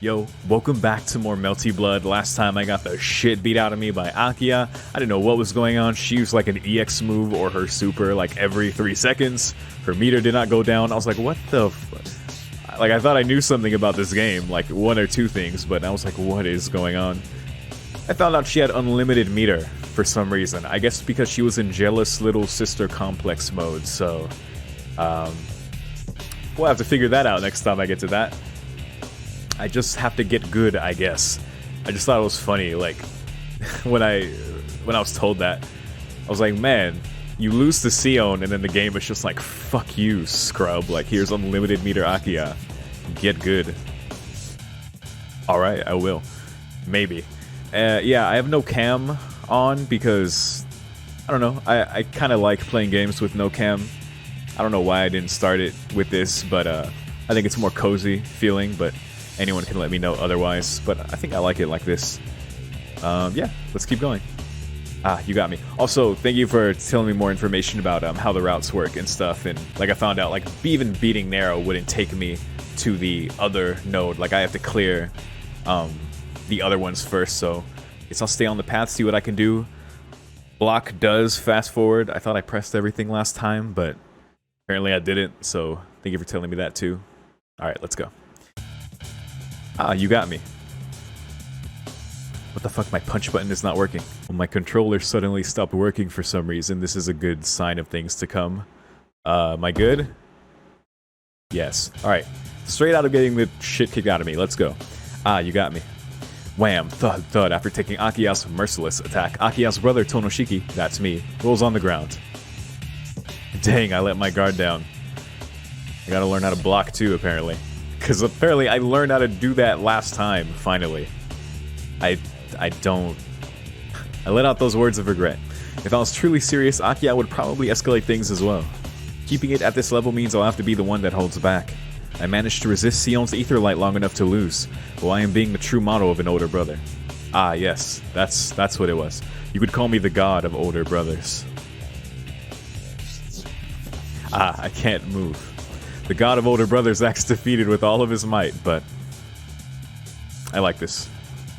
Yo, welcome back to more Melty Blood. Last time I got the shit beat out of me by Akia. I didn't know what was going on. She used like an EX move or her super like every 3 seconds. Her meter did not go down. I was like, what the f. Like, I thought I knew something about this game, like one or two things, but I was like, what is going on? I found out she had unlimited meter for some reason. I guess because she was in jealous little sister complex mode, so we'll have to figure that out next time I get to that. I just have to get good, I guess. I just thought it was funny, like, when I was told that. I was like, man, you lose to Sion, and then the game is just like, fuck you, scrub. Like, here's unlimited meter Akia. Get good. Alright, I will. Maybe. Yeah, I have no cam on because, I don't know, I kind of like playing games with no cam. I don't know why I didn't start it with this, but I think it's more cozy feeling, but anyone can let me know otherwise, but I think I like it like this. Yeah, let's keep going. You got me. Also, thank you for telling me more information about how the routes work and stuff, and like I found out, like, even beating Narrow wouldn't take me to the other node. Like, I have to clear the other ones first, so I guess I'll stay on the path, see what I can do. Block does fast forward. I thought I pressed everything last time, but apparently I didn't, so thank you for telling me that too. Alright, let's go. You got me. What the fuck, my punch button is not working. Well, my controller suddenly stopped working for some reason. This is a good sign of things to come. Am I good? Yes. Alright. Straight out of getting the shit kicked out of me. Let's go. You got me. Wham, thud, thud. After taking Akiya's merciless attack, Akiya's brother Tonoshiki, that's me, rolls on the ground. Dang, I let my guard down. I gotta learn how to block too, apparently. Because apparently I learned how to do that last time, finally. I let out those words of regret. If I was truly serious, Akia would probably escalate things as well. Keeping it at this level means I'll have to be the one that holds back. I managed to resist Sion's ether light long enough to lose, while I am being the true model of an older brother. Ah, yes, that's what it was. You could call me the god of older brothers. I can't move. The god of older brothers acts defeated with all of his might, but I like this.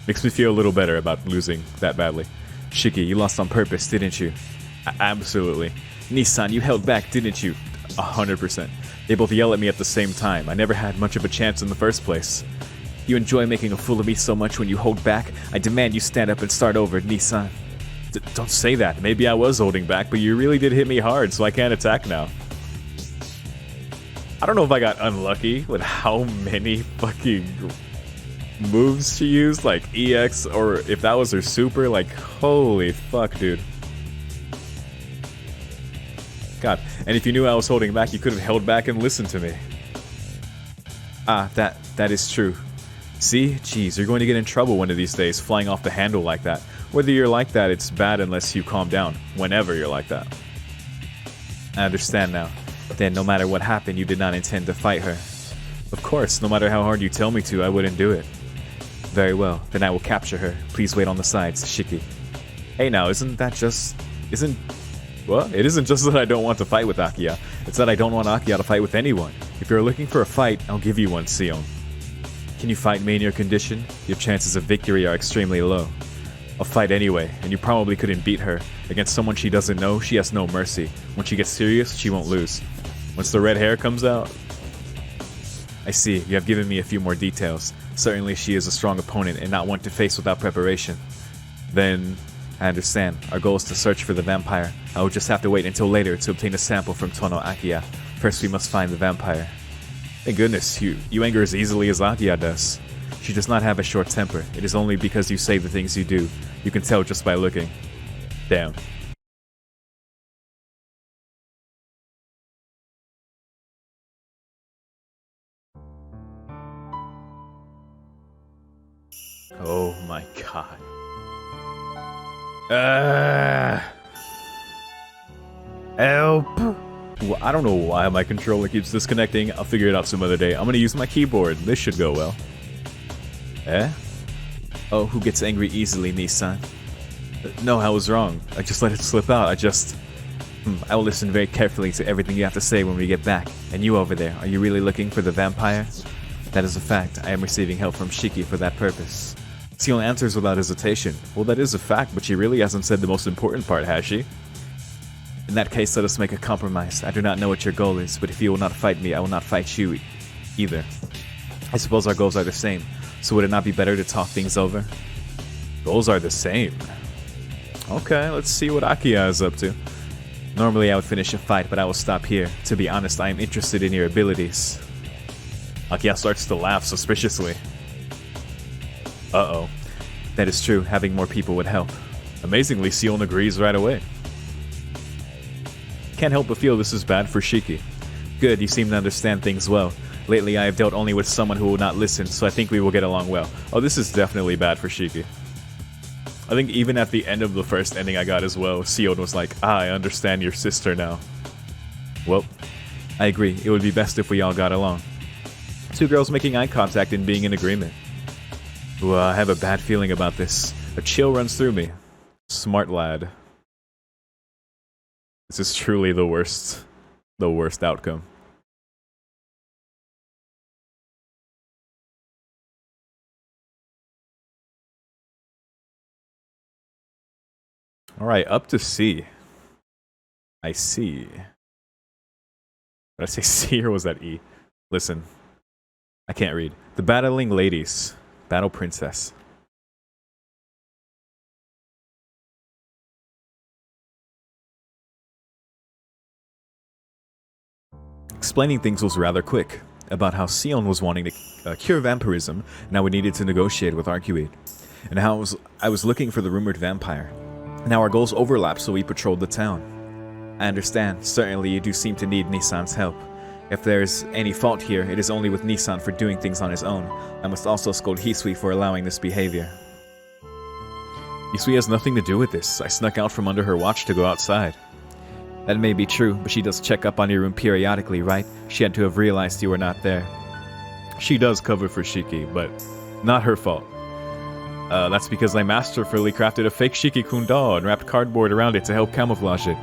Makes me feel a little better about losing that badly. Shiki, you lost on purpose, didn't you? Absolutely. Nissan, you held back, didn't you? 100%. They both yell at me at the same time. I never had much of a chance in the first place. You enjoy making a fool of me so much when you hold back. I demand you stand up and start over, Nissan. Don't say that. Maybe I was holding back, but you really did hit me hard, so I can't attack now. I don't know if I got unlucky with how many fucking moves she used, like EX, or if that was her super, like, holy fuck, dude. God, and if you knew I was holding back, you could have held back and listened to me. That is true. See? Jeez, you're going to get in trouble one of these days, flying off the handle like that. Whether you're like that, it's bad unless you calm down, whenever you're like that. I understand now. Then, no matter what happened, you did not intend to fight her. Of course, no matter how hard you tell me to, I wouldn't do it. Very well, then I will capture her. Please wait on the sides, Shiki. Hey now, isn't that just... Well, it isn't just that I don't want to fight with Akia. It's that I don't want Akia to fight with anyone. If you're looking for a fight, I'll give you one, Sion. Can you fight me in your condition? Your chances of victory are extremely low. I'll fight anyway, and you probably couldn't beat her. Against someone she doesn't know, she has no mercy. When she gets serious, she won't lose. Once the red hair comes out... I see, you have given me a few more details. Certainly she is a strong opponent and not one to face without preparation. Then, I understand. Our goal is to search for the vampire. I will just have to wait until later to obtain a sample from Tono Akia. First we must find the vampire. Thank goodness, you anger as easily as Akia does. She does not have a short temper. It is only because you say the things you do. You can tell just by looking. Damn. Oh my god. Help! Well, I don't know why my controller keeps disconnecting. I'll figure it out some other day. I'm gonna use my keyboard. This should go well. Oh, who gets angry easily, Nissan? No, I was wrong. I just let it slip out. I will listen very carefully to everything you have to say when we get back. And you over there, are you really looking for the vampire? That is a fact. I am receiving help from Shiki for that purpose. Sion answers without hesitation. Well, that is a fact, but she really hasn't said the most important part, has she? In that case, let us make a compromise. I do not know what your goal is, but if you will not fight me, I will not fight you either. I suppose our goals are the same, so would it not be better to talk things over? Goals are the same. Okay, let's see what Akiya is up to. Normally I would finish a fight, but I will stop here. To be honest, I am interested in your abilities. Akiya starts to laugh suspiciously. Uh-oh. That is true, having more people would help. Amazingly, Sion agrees right away. Can't help but feel this is bad for Shiki. Good, you seem to understand things well. Lately I have dealt only with someone who will not listen, so I think we will get along well. Oh, this is definitely bad for Shiki. I think even at the end of the first ending I got as well, Sion was like, I understand your sister now. Well, I agree, it would be best if we all got along. Two girls making eye contact and being in agreement. Ooh, I have a bad feeling about this. A chill runs through me. Smart lad. This is truly the worst outcome. Alright, up to C. I see. Did I say C or was that E? Listen. I can't read. The Battling Ladies. Battle Princess. Explaining things was rather quick, about how Sion was wanting to cure vampirism, now we needed to negotiate with Arcuate, and how I was looking for the rumored vampire. Now our goals overlap, so we patrolled the town. I understand, certainly you do seem to need Nissan's help. If there's any fault here, it is only with Nissan for doing things on his own. I must also scold Hisui for allowing this behavior. Hisui has nothing to do with this. I snuck out from under her watch to go outside. That may be true, but she does check up on your room periodically, right? She had to have realized you were not there. She does cover for Shiki, but not her fault. That's because I masterfully crafted a fake Shiki-kun doll and wrapped cardboard around it to help camouflage it.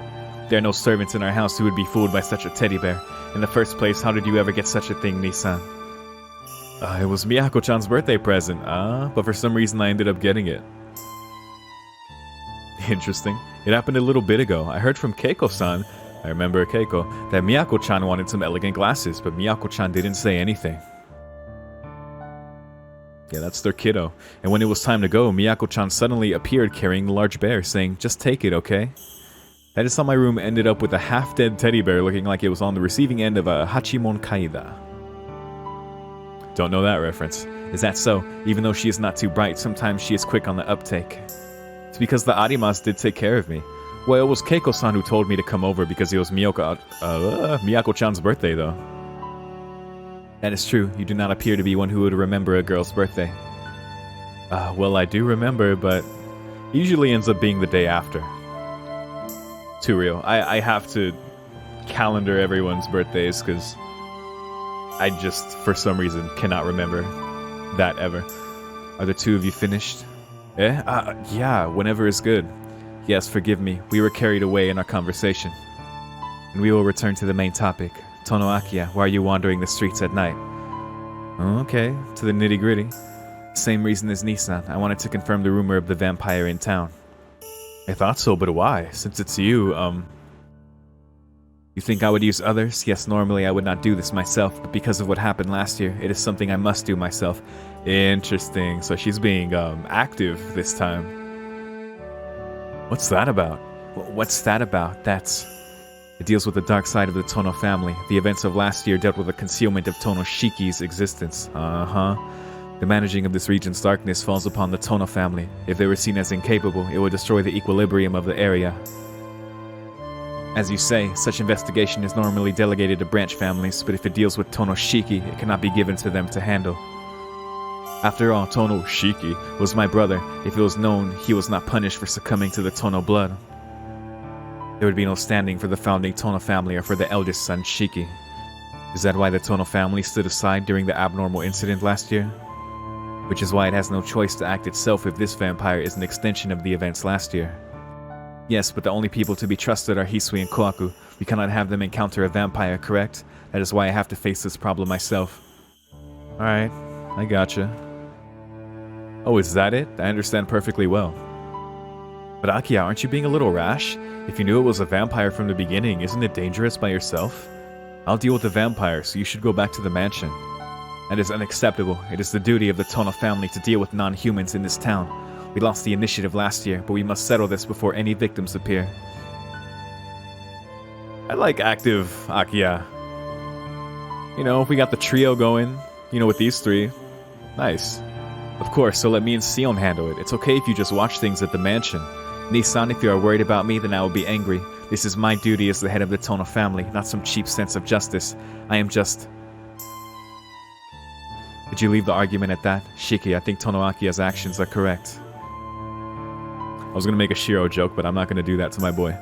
There are no servants in our house who would be fooled by such a teddy bear. In the first place, how did you ever get such a thing, Nissan? It was Miyako-chan's birthday present, but for some reason I ended up getting it. Interesting. It happened a little bit ago. I heard from Keiko-san, I remember Keiko, that Miyako-chan wanted some elegant glasses, but Miyako-chan didn't say anything. Yeah, that's their kiddo. And when it was time to go, Miyako-chan suddenly appeared carrying the large bear, saying, just take it, okay? That is how my room ended up with a half-dead teddy bear looking like it was on the receiving end of a Hachimon Kaida. Don't know that reference. Is that so? Even though she is not too bright, sometimes she is quick on the uptake. It's because the Arimas did take care of me. Well, it was Keiko-san who told me to come over because it was Miyako-chan's birthday, though. That is true. You do not appear to be one who would remember a girl's birthday. Well, I do remember, but it usually ends up being the day after. Too real. I have to calendar everyone's birthdays because I just, for some reason, cannot remember that ever. Are the two of you finished? Yeah, whenever is good. Yes, forgive me. We were carried away in our conversation. And we will return to the main topic. Tono Akiya, why are you wandering the streets at night? Okay, to the nitty-gritty. Same reason as Nissan. I wanted to confirm the rumor of the vampire in town. I thought so, but why? Since it's you, You think I would use others? Yes, normally I would not do this myself, but because of what happened last year, it is something I must do myself. Interesting. So she's being, active this time. What's that about? What's that about? It deals with the dark side of the Tono family. The events of last year dealt with the concealment of Tono Shiki's existence. The managing of this region's darkness falls upon the Tono family. If they were seen as incapable, it would destroy the equilibrium of the area. As you say, such investigation is normally delegated to branch families, but if it deals with Tono Shiki, it cannot be given to them to handle. After all, Tono Shiki was my brother. If it was known, he was not punished for succumbing to the Tono blood. There would be no standing for the founding Tono family or for the eldest son, Shiki. Is that why the Tono family stood aside during the abnormal incident last year? Which is why it has no choice to act itself if this vampire is an extension of the events last year. Yes, but the only people to be trusted are Hisui and Koaku. We cannot have them encounter a vampire, correct? That is why I have to face this problem myself. Alright, I gotcha. Oh, is that it? I understand perfectly well. But Akiya, aren't you being a little rash? If you knew it was a vampire from the beginning, isn't it dangerous by yourself? I'll deal with the vampire, so you should go back to the mansion. That is unacceptable. It is the duty of the Tono family to deal with non-humans in this town. We lost the initiative last year, but we must settle this before any victims appear. I like active Akiya. You know, if we got the trio going, you know, with these three. Nice. Of course, so let me and Sion handle it. It's okay if you just watch things at the mansion. Nissan, if you are worried about me, then I will be angry. This is my duty as the head of the Tono family, not some cheap sense of justice. I am just... Did you leave the argument at that? Shiki, I think Tono Akiya's actions are correct. I was gonna make a Shiro joke, but I'm not gonna do that to my boy.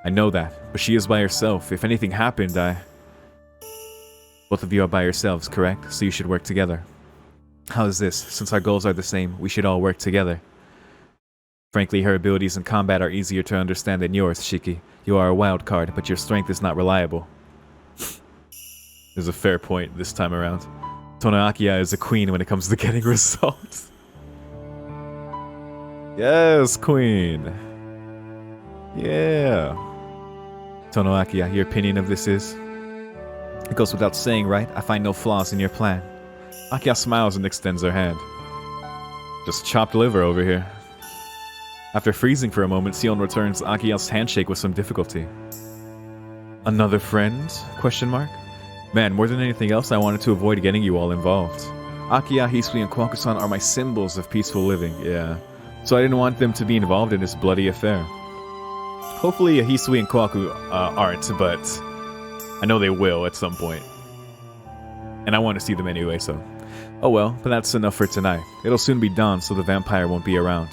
I know that, but she is by herself. If anything happened, Both of you are by yourselves, correct? So you should work together. How is this? Since our goals are the same, we should all work together. Frankly, her abilities in combat are easier to understand than yours, Shiki. You are a wild card, but your strength is not reliable. There's a fair point this time around. Tono Akiya is a queen when it comes to getting results. Yes, queen. Yeah. Tono Akiya, your opinion of this is? It goes without saying, right? I find no flaws in your plan. Akiya smiles and extends her hand. Just chopped liver over here. After freezing for a moment, Sion returns Akiya's handshake with some difficulty. Another friend? Question mark? Man, more than anything else, I wanted to avoid getting you all involved. Akiya, Hisui, and Kwaku-san are my symbols of peaceful living, yeah. So I didn't want them to be involved in this bloody affair. Hopefully Hisui and Kwaku aren't, but I know they will at some point. And I want to see them anyway, so... Oh well, but that's enough for tonight. It'll soon be dawn, so the vampire won't be around.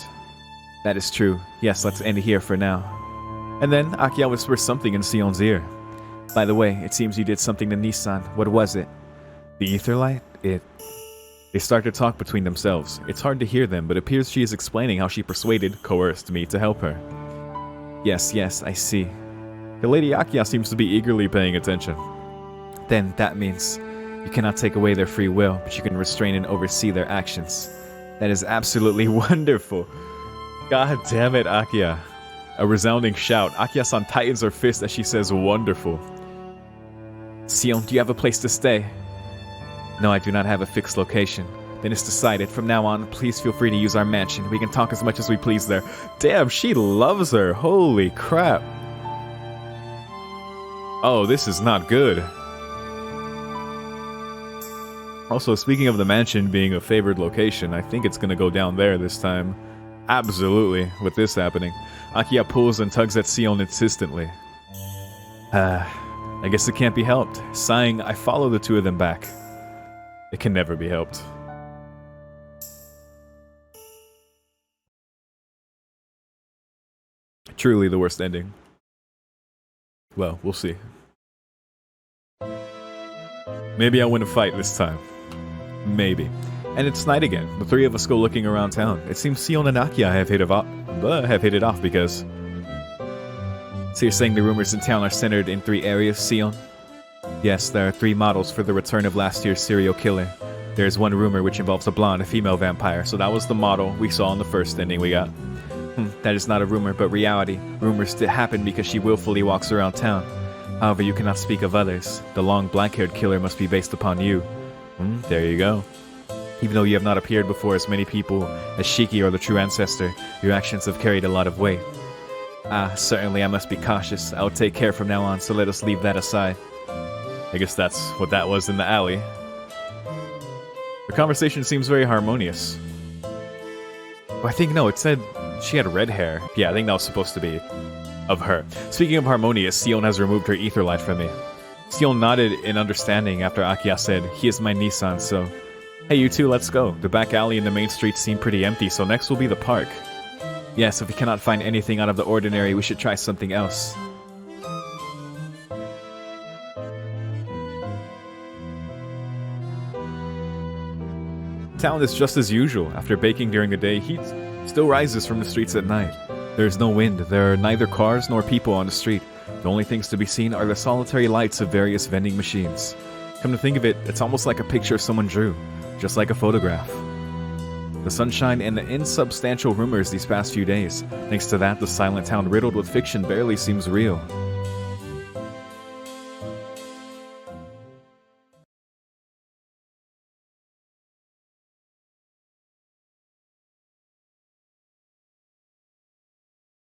That is true. Yes, let's end here for now. And then Akiya whispers something in Sion's ear. By the way, it seems you did something to Nissan. What was it? The ether light? They start to talk between themselves. It's hard to hear them, but it appears she is explaining how she coerced me to help her. Yes, I see. The Lady Akiya seems to be eagerly paying attention. Then that means you cannot take away their free will, but you can restrain and oversee their actions. That is absolutely wonderful. God damn it, Akiya. A resounding shout. Akiya-san tightens her fist as she says wonderful. Sion, do you have a place to stay? No, I do not have a fixed location. Then it's decided. From now on, please feel free to use our mansion. We can talk as much as we please there. Damn, she loves her. Holy crap. Oh, this is not good. Also, speaking of the mansion being a favored location, I think it's gonna go down there this time. Absolutely, with this happening. Akiya pulls and tugs at Sion insistently. I guess it can't be helped. Sighing, I follow the two of them back. It can never be helped. Truly the worst ending. Well, we'll see. Maybe I'll win a fight this time. Maybe. And it's night again. The three of us go looking around town. It seems Sion and Akiya have hit it off because... So you're saying the rumors in town are centered in 3 areas, Sion? Yes, there are 3 models for the return of last year's serial killer. There's one rumor which involves a blonde, a female vampire, so that was the model we saw in the first ending we got. That is not a rumor, but reality. Rumors did happen because she willfully walks around town. However, you cannot speak of others. The long black-haired killer must be based upon you. There you go. Even though you have not appeared before as many people as Shiki or the true ancestor, your actions have carried a lot of weight. Certainly I must be cautious. I'll take care from now on, so let us leave that aside. I guess that's what that was in the alley. The conversation seems very harmonious. Well, I think, no, it said she had red hair. Yeah, I think that was supposed to be of her. Speaking of harmonious, Sion has removed her ether light from me. Sion nodded in understanding after Akiya said, he is my Nissan, so... Hey, you two, let's go. The back alley and the main street seem pretty empty, so next will be the park. Yes, if we cannot find anything out of the ordinary, we should try something else. Town is just as usual. After baking during the day, heat still rises from the streets at night. There is no wind. There are neither cars nor people on the street. The only things to be seen are the solitary lights of various vending machines. Come to think of it, it's almost like a picture someone drew. just like a photograph. The sunshine and the insubstantial rumors these past few days. Thanks to that, the silent town riddled with fiction barely seems real.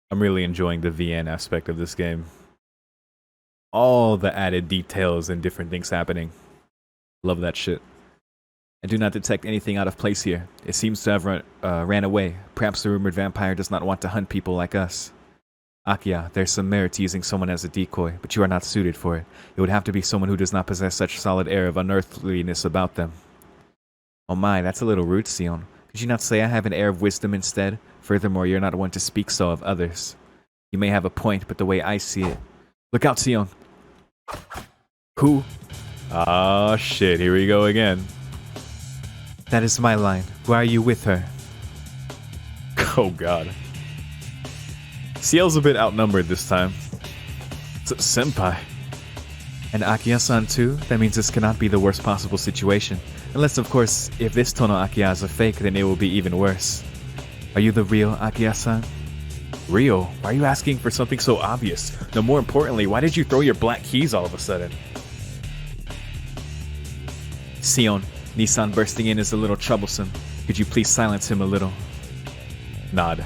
I'm really enjoying the VN aspect of this game. All the added details and different things happening. Love that shit. I do not detect anything out of place here. It seems to have ran away. Perhaps the rumored vampire does not want to hunt people like us. Akia, there's some merit to using someone as a decoy, but you are not suited for it. It would have to be someone who does not possess such solid air of unearthliness about them. Oh my, that's a little rude, Sion. Could you not say I have an air of wisdom instead? Furthermore, you're not one to speak so of others. You may have a point, but the way I see it... Look out, Sion! Who? Ah, shit, here we go again. That is my line. Why are you with her? Oh god. Ciel's a bit outnumbered this time. It's a senpai. And Akia-san too? That means this cannot be the worst possible situation. Unless, of course, if this Tono Akia is a fake, then it will be even worse. Are you the real Akia-san? Real? Why are you asking for something so obvious? No, more importantly, why did you throw your black keys all of a sudden? Sion, Nissan bursting in is a little troublesome. Could you please silence him a little? Nod.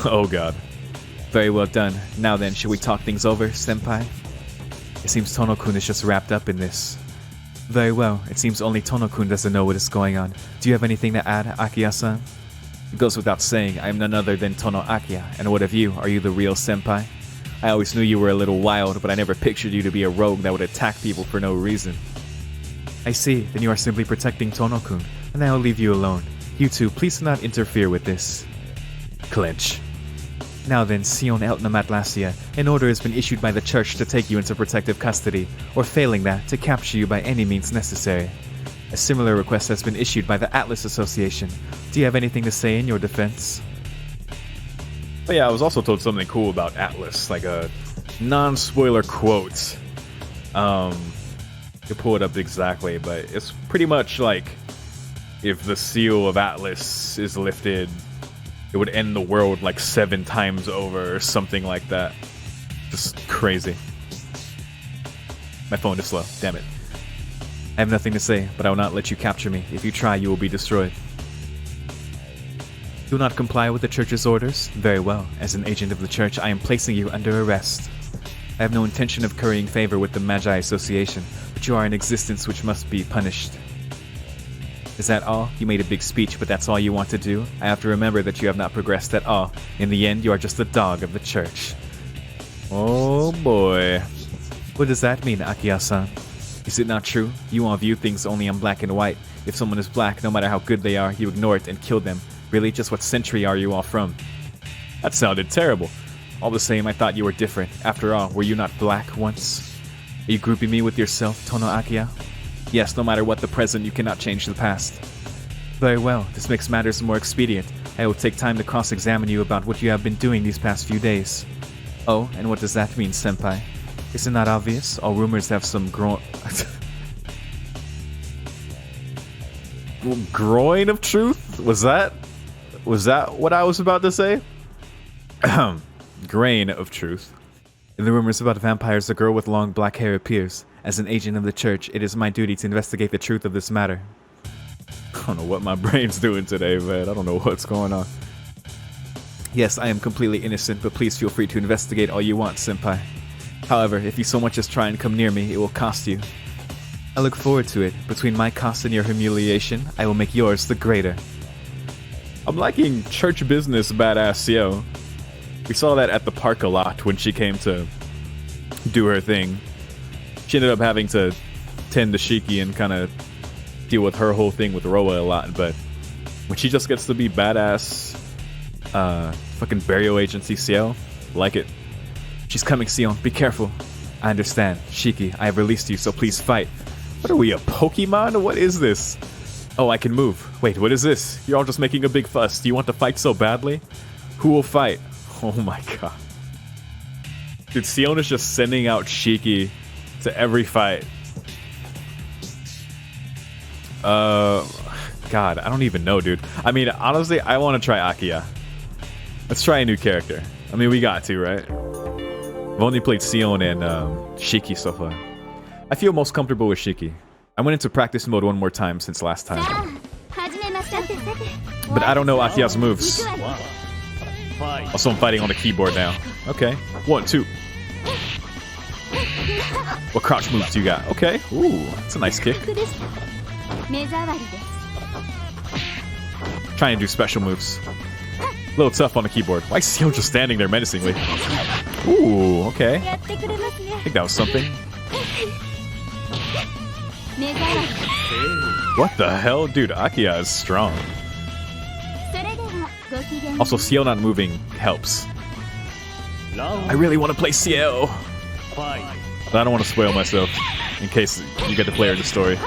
Oh god. Very well done. Now then, should we talk things over, senpai? It seems Tono-kun is just wrapped up in this. Very well. It seems only Tono-kun doesn't know what is going on. Do you have anything to add, Akia-san? It goes without saying, I am none other than Tono Akia. And what of you? Are you the real senpai? I always knew you were a little wild, but I never pictured you to be a rogue that would attack people for no reason. I see. Then you are simply protecting Tono-kun, and I will leave you alone. You two, please do not interfere with this. Clinch. Now then, Sion Eltnam Atlasia, an order has been issued by the church to take you into protective custody, or failing that, to capture you by any means necessary. A similar request has been issued by the Atlas Association. Do you have anything to say in your defense? Oh yeah, I was also told something cool about Atlas, like a non-spoiler quote. You pull it up exactly, but it's pretty much like if the seal of Atlas is lifted, it would end the world like 7 times over or something like that. Just crazy. My phone is slow, damn it. I have nothing to say, but I will not let you capture me. If you try, you will be destroyed. Do not comply with the church's orders? Very well. As an agent of the church, I am placing you under arrest. I have no intention of currying favor with the Magi Association, but you are in existence which must be punished. Is that all? You made a big speech, but that's all you want to do? I have to remember that you have not progressed at all. In the end, you are just a dog of the church. Oh boy. What does that mean, Akia-san? Is it not true? You all view things only in black and white. If someone is black, no matter how good they are, you ignore it and kill them. Really, just what century are you all from? That sounded terrible. All the same, I thought you were different. After all, were you not black once? Are you grouping me with yourself, Tono Akia? Yes, no matter what the present, you cannot change the past. Very well, this makes matters more expedient. I will take time to cross-examine you about what you have been doing these past few days. Oh, and what does that mean, senpai? Is it not obvious? All rumors have some groin of truth? Was that what I was about to say? Grain of truth. In the rumors about vampires, a girl with long black hair appears. As an agent of the church, it is my duty to investigate the truth of this matter. I don't know what my brain's doing today, man. I don't know what's going on. Yes, I am completely innocent, but please feel free to investigate all you want, senpai. However, if you so much as try and come near me, it will cost you. I look forward to it. Between my cost and your humiliation, I will make yours the greater. I'm liking church business badass Yo. We saw that at the park a lot when she came to do her thing. She ended up having to tend to Shiki and kind of deal with her whole thing with Roa a lot, but when she just gets to be badass fucking burial agency Ciel, like it. She's coming, Sion. Be careful. I understand. Shiki, I have released you, so please fight. What are we, a Pokemon? What is this? Oh, I can move. Wait, what is this? You're all just making a big fuss. Do you want to fight so badly? Who will fight? Oh my god. Dude, Sion is just sending out Shiki to every fight. God, I don't even know, dude. I mean, honestly, I want to try Akiya. Let's try a new character. I mean, we got to, right? I've only played Sion and Shiki so far. I feel most comfortable with Shiki. I went into practice mode one more time since last time. But I don't know Akiya's moves. Also, I'm fighting on the keyboard now. Okay. 1, 2. What crouch moves do you got? Okay. Ooh, that's a nice kick. Trying to do special moves. A little tough on the keyboard. Why is Sion just standing there menacingly? Ooh, okay. I think that was something. What the hell? Dude, Akiya is strong. Also, Ciel not moving helps. I really want to play Ciel. But I don't want to spoil myself in case you get to play her in the story.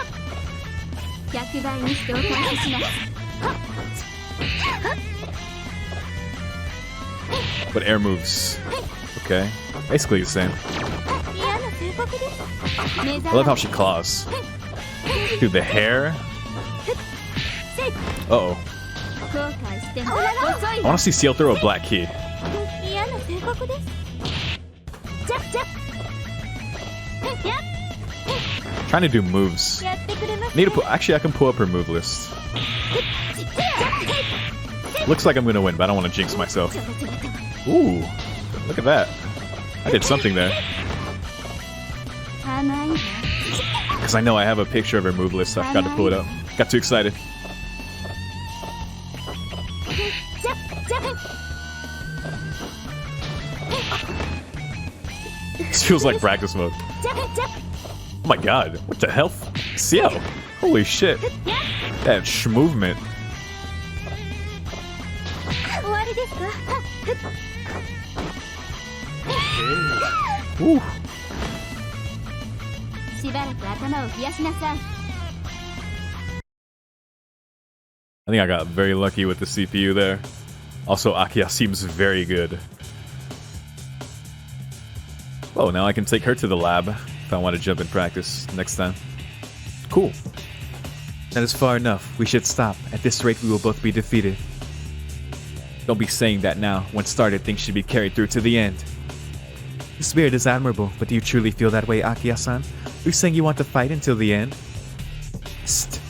But air moves. Okay. Basically the same. I love how she claws. Dude, the hair. Uh-oh. I want to see Ciel throw a black key. Trying to do moves. Need to put. Actually, I can pull up her move list. Looks like I'm gonna win, but I don't want to jinx myself. Ooh, look at that. I did something there. Because I know I have a picture of her move list, so I forgot to pull it up. Got too excited. This feels like practice mode. Oh my god, what the hell? Ciel! Holy shit. That movement. Ooh. I think I got very lucky with the CPU there. Also, Akiya seems very good. Oh, now I can take her to the lab if I want to jump in practice next time. Cool. That is far enough. We should stop. At this rate, we will both be defeated. Don't be saying that now. Once started, things should be carried through to the end. The spirit is admirable, but do you truly feel that way, Akiya-san? Are you saying you want to fight until the end? Psst.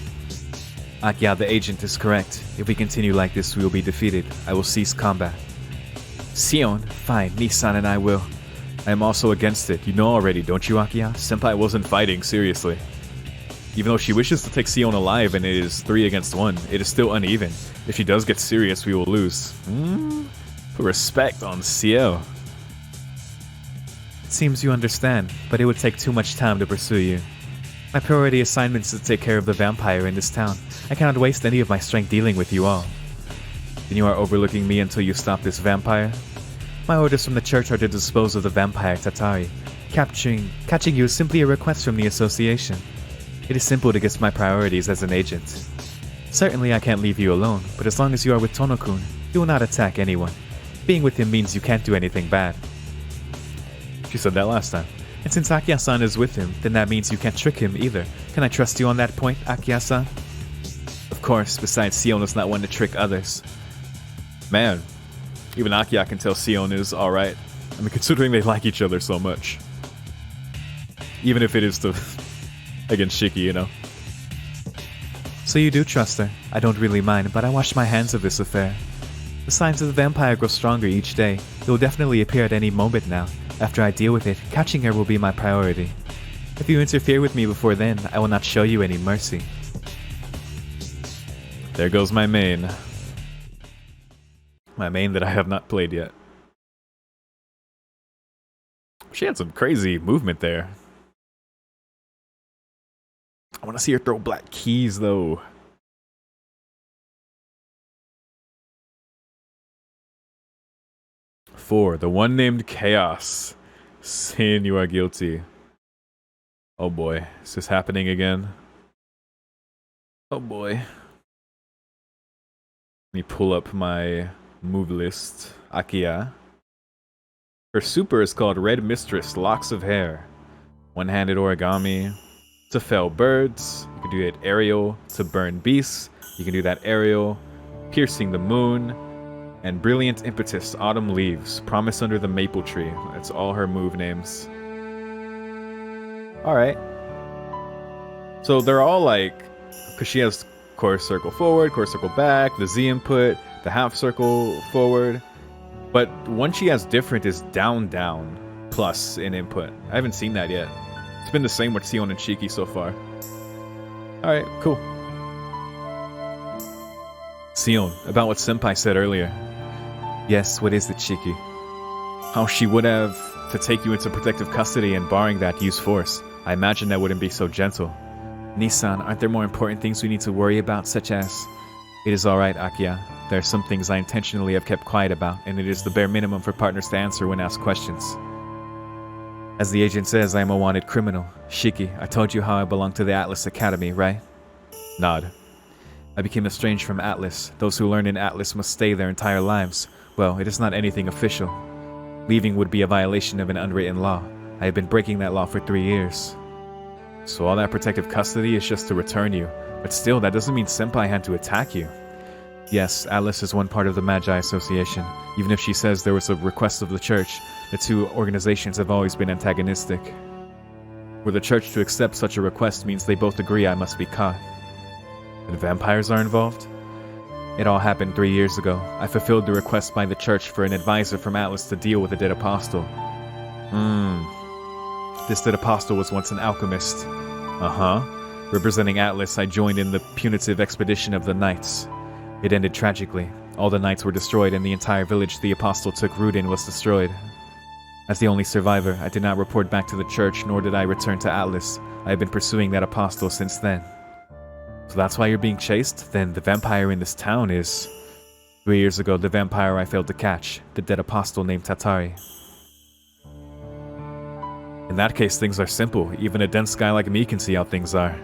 Akiya, the agent is correct. If we continue like this, we will be defeated. I will cease combat. Sion, fine. Nissan and I will. I am also against it. You know already, don't you, Akiya? Senpai wasn't fighting, seriously. Even though she wishes to take Sion alive and it is 3 against 1, it is still uneven. If she does get serious, we will lose. Put respect on Ciel. It seems you understand, but it would take too much time to pursue you. My priority assignment is to take care of the vampire in this town. I cannot waste any of my strength dealing with you all. Then you are overlooking me until you stop this vampire? My orders from the church are to dispose of the vampire Tatari. Catching you is simply a request from the association. It is simple to get my priorities as an agent. Certainly I can't leave you alone, but as long as you are with Tono-kun, you will not attack anyone. Being with him means you can't do anything bad. She said that last time. And since Akiya-san is with him, then that means you can't trick him either. Can I trust you on that point, Akiya-san? Of course, besides Sion is not one to trick others. Man, even Akiya can tell Sion is alright. I mean, considering they like each other so much. Even if it is to against Shiki, you know. So you do trust her. I don't really mind, but I wash my hands of this affair. The signs of the vampire grow stronger each day. It will definitely appear at any moment now. After I deal with it, catching her will be my priority. If you interfere with me before then, I will not show you any mercy. There goes my main. My main that I have not played yet. She had some crazy movement there. I want to see her throw black keys, though. Four, the one named Chaos. Sin, you are guilty. Oh boy, is this happening again? Oh boy. Let me pull up my move list. Akiya. Her super is called Red Mistress, Locks of Hair. One-handed origami. To fell birds. You can do it aerial to burn beasts. You can do that aerial, piercing the moon, and brilliant impetus, autumn leaves, promise under the maple tree. That's all her move names. Alright. So they're all like, because she has chorus circle forward, chorus circle back, the Z input, the half circle forward. But one she has different is down, down, plus in input. I haven't seen that yet. It's been the same with Sion and Shiki so far. Alright, cool. Sion, about what Senpai said earlier. Yes, what is it, Shiki? How she would have to take you into protective custody and barring that, use force. I imagine that wouldn't be so gentle. Nissan, aren't there more important things we need to worry about, such as... It is alright, Akiya. There are some things I intentionally have kept quiet about, and it is the bare minimum for partners to answer when asked questions. As the agent says, I am a wanted criminal. Shiki, I told you how I belong to the Atlas Academy, right? Nod. I became estranged from Atlas. Those who learn in Atlas must stay their entire lives. Well, it is not anything official. Leaving would be a violation of an unwritten law. I have been breaking that law for 3 years. So all that protective custody is just to return you. But still, that doesn't mean Senpai had to attack you. Yes, Atlas is one part of the Magi Association. Even if she says there was a request of the church, the two organizations have always been antagonistic. For the church to accept such a request means they both agree I must be caught. And vampires are involved? It all happened 3 years ago. I fulfilled the request by the church for an advisor from Atlas to deal with the dead apostle. This dead apostle was once an alchemist. Representing Atlas, I joined in the punitive expedition of the Knights. It ended tragically. All the Knights were destroyed and the entire village the apostle took root in was destroyed. As the only survivor, I did not report back to the church, nor did I return to Atlas. I have been pursuing that apostle since then. So that's why you're being chased? Then the vampire in this town is... 3 years ago, the vampire I failed to catch, the dead apostle named Tatari. In that case, things are simple. Even a dense guy like me can see how things are.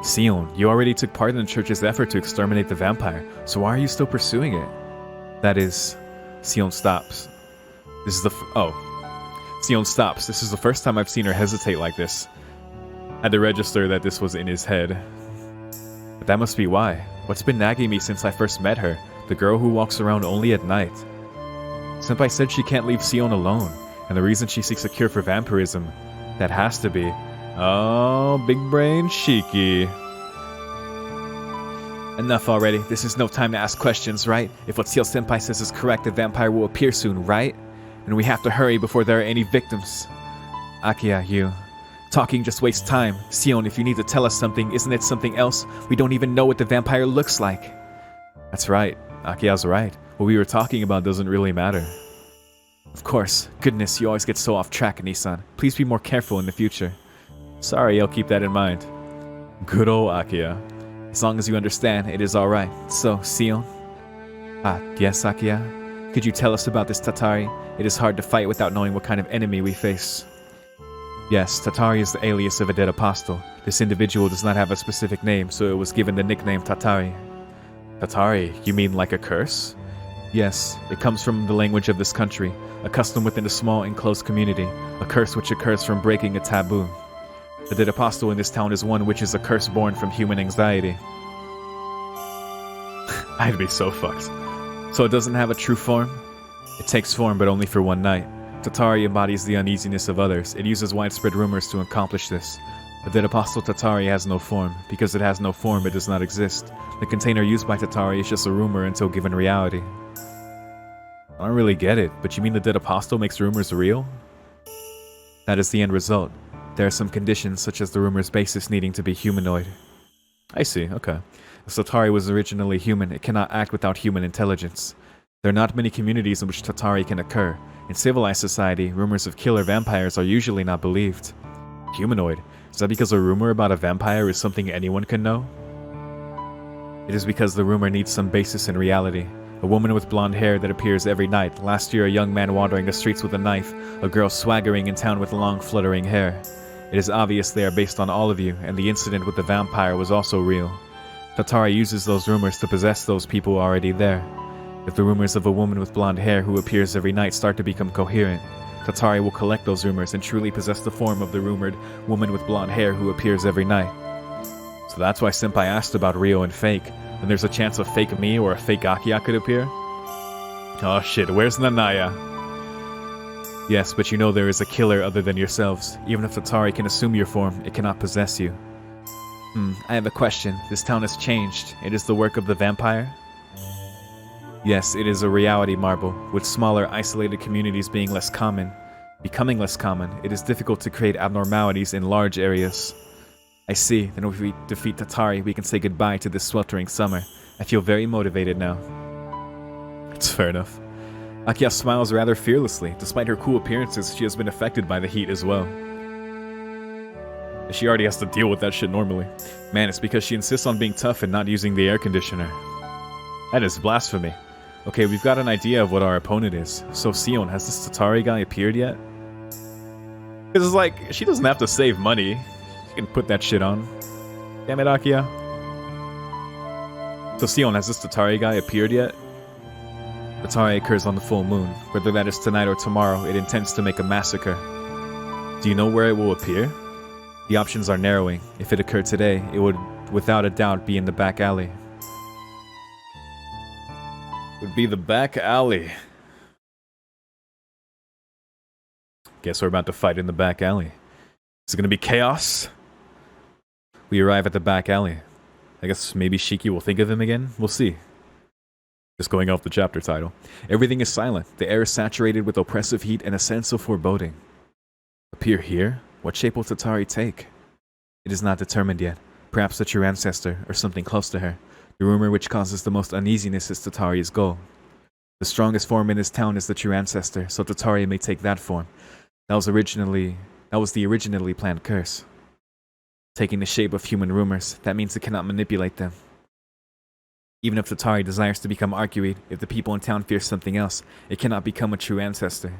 Sion, you already took part in the church's effort to exterminate the vampire, so why are you still pursuing it? That is... Sion stops. This is the Sion stops. This is the first time I've seen her hesitate like this. Had to register that this was in his head. But that must be why. What's been nagging me since I first met her? The girl who walks around only at night. Senpai said she can't leave Sion alone, and the reason she seeks a cure for vampirism, that has to be... Oh, big brain Shiki. Enough already. This is no time to ask questions, right? If what Seal Senpai says is correct, the vampire will appear soon, right? And we have to hurry before there are any victims. Akiya, you... Talking just wastes time. Sion, if you need to tell us something, isn't it something else? We don't even know what the vampire looks like. That's right. Akiya's right. What we were talking about doesn't really matter. Of course. Goodness, you always get so off track, Nissan. Please be more careful in the future. Sorry, I'll keep that in mind. Good old Akiya. As long as you understand, it is alright. So, Sion? Yes, Akiya? Could you tell us about this Tatari? It is hard to fight without knowing what kind of enemy we face. Yes, Tatari is the alias of a dead apostle. This individual does not have a specific name, so it was given the nickname Tatari. Tatari? You mean like a curse? Yes, it comes from the language of this country, a custom within a small enclosed community, a curse which occurs from breaking a taboo. The dead apostle in this town is one which is a curse born from human anxiety. I'd be so fucked. So it doesn't have a true form? It takes form, but only for one night. Tatari embodies the uneasiness of others. It uses widespread rumors to accomplish this. The dead apostle Tatari has no form. Because it has no form, it does not exist. The container used by Tatari is just a rumor until given reality. I don't really get it, but you mean the dead apostle makes rumors real? That is the end result. There are some conditions, such as the rumor's basis needing to be humanoid. I see, okay. If Tatari was originally human, it cannot act without human intelligence. There are not many communities in which Tatari can occur. In civilized society, rumors of killer vampires are usually not believed. Humanoid? Is that because a rumor about a vampire is something anyone can know? It is because the rumor needs some basis in reality. A woman with blonde hair that appears every night. Last year, a young man wandering the streets with a knife. A girl swaggering in town with long, fluttering hair. It is obvious they are based on all of you, and the incident with the vampire was also real. Tatari uses those rumors to possess those people already there. If the rumors of a woman with blonde hair who appears every night start to become coherent, Tatari will collect those rumors and truly possess the form of the rumored woman with blonde hair who appears every night. So that's why Senpai asked about Ryo and fake. And there's a chance a fake me or a fake Akiya could appear? Oh shit, where's Nanaya? Yes, but you know there is a killer other than yourselves. Even if Tatari can assume your form, it cannot possess you. I have a question. This town has changed. It is the work of the vampire? Yes, it is a reality marble, with smaller, isolated communities being less common. Becoming less common, it is difficult to create abnormalities in large areas. I see. Then if we defeat Tatari, we can say goodbye to this sweltering summer. I feel very motivated now. It's fair enough. Akiya smiles rather fearlessly. Despite her cool appearances, she has been affected by the heat as well. She already has to deal with that shit normally. Man, it's because she insists on being tough and not using the air conditioner. That is blasphemy. Okay, we've got an idea of what our opponent is. So Sion, has this Tatari guy appeared yet? Because it's like, she doesn't have to save money. She can put that shit on. Damn it, Akiya. So Sion, has this Tatari guy appeared yet? Tatari occurs on the full moon. Whether that is tonight or tomorrow, it intends to make a massacre. Do you know where it will appear? The options are narrowing. If it occurred today, it would without a doubt be in the back alley. Would be the back alley. Guess we're about to fight in the back alley. Is it gonna be chaos? We arrive at the back alley. I guess maybe Shiki will think of him again? We'll see. Just going off the chapter title. Everything is silent. The air is saturated with oppressive heat and a sense of foreboding. Appear here? What shape will Tatari take? It is not determined yet. Perhaps the true ancestor, or something close to her. The rumor which causes the most uneasiness is Tatari's goal. The strongest form in this town is the true ancestor, so Tatari may take that form. That was the originally planned curse. Taking the shape of human rumors, that means it cannot manipulate them. Even if Tatari desires to become Arcuate, if the people in town fear something else, it cannot become a true ancestor.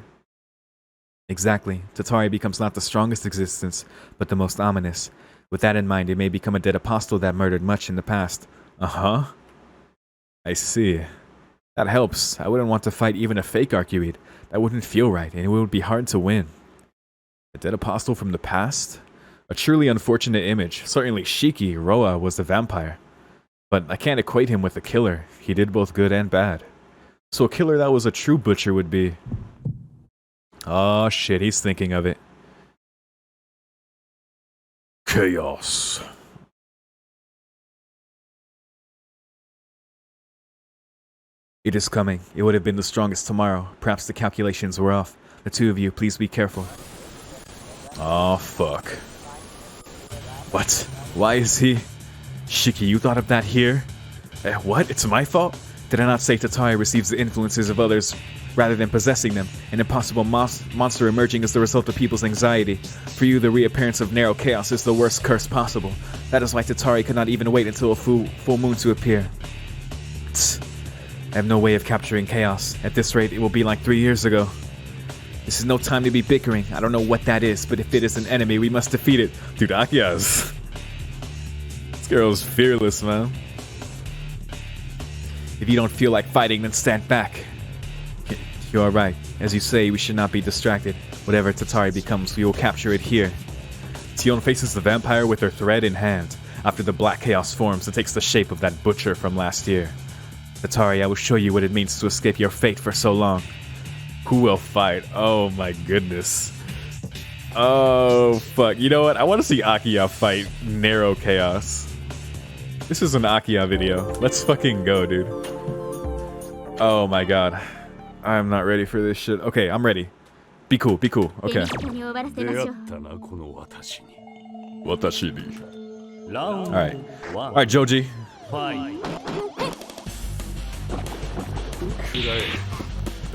Exactly. Tatari becomes not the strongest existence, but the most ominous. With that in mind, it may become a dead apostle that murdered much in the past. Uh-huh. I see. That helps. I wouldn't want to fight even a fake Arcuate. That wouldn't feel right, and it would be hard to win. A dead apostle from the past? A truly unfortunate image. Certainly Shiki, Roa, was the vampire. But I can't equate him with a killer. He did both good and bad. So a killer that was a true butcher would be... Oh shit, he's thinking of it. Chaos. It is coming. It would have been the strongest tomorrow. Perhaps the calculations were off. The two of you, please be careful. Oh fuck. What? Why is he... Shiki, you thought of that here? What? It's my fault? Did I not say Tatari receives the influences of others rather than possessing them? An impossible monster emerging as the result of people's anxiety. For you, the reappearance of narrow chaos is the worst curse possible. That is why Tatari could not even wait until a full moon to appear. Tsk. I have no way of capturing chaos. At this rate, it will be like 3 years ago. This is no time to be bickering. I don't know what that is, but if it is an enemy, we must defeat it. Dude, Akiya's... This girl's fearless, man. If you don't feel like fighting, then stand back. You are right. As you say, we should not be distracted. Whatever Tatari becomes, we will capture it here. Tion faces the vampire with her thread in hand. After the black chaos forms, it takes the shape of that butcher from last year. Tatari, I will show you what it means to escape your fate for so long. Who will fight? Oh my goodness. Oh fuck. You know what? I want to see Akiya fight Narrow Chaos. This is an Akiya video. Let's fucking go, dude. Oh my god. I'm not ready for this shit. Okay, I'm ready. Be cool, be cool. Okay. Alright. Alright, Joji.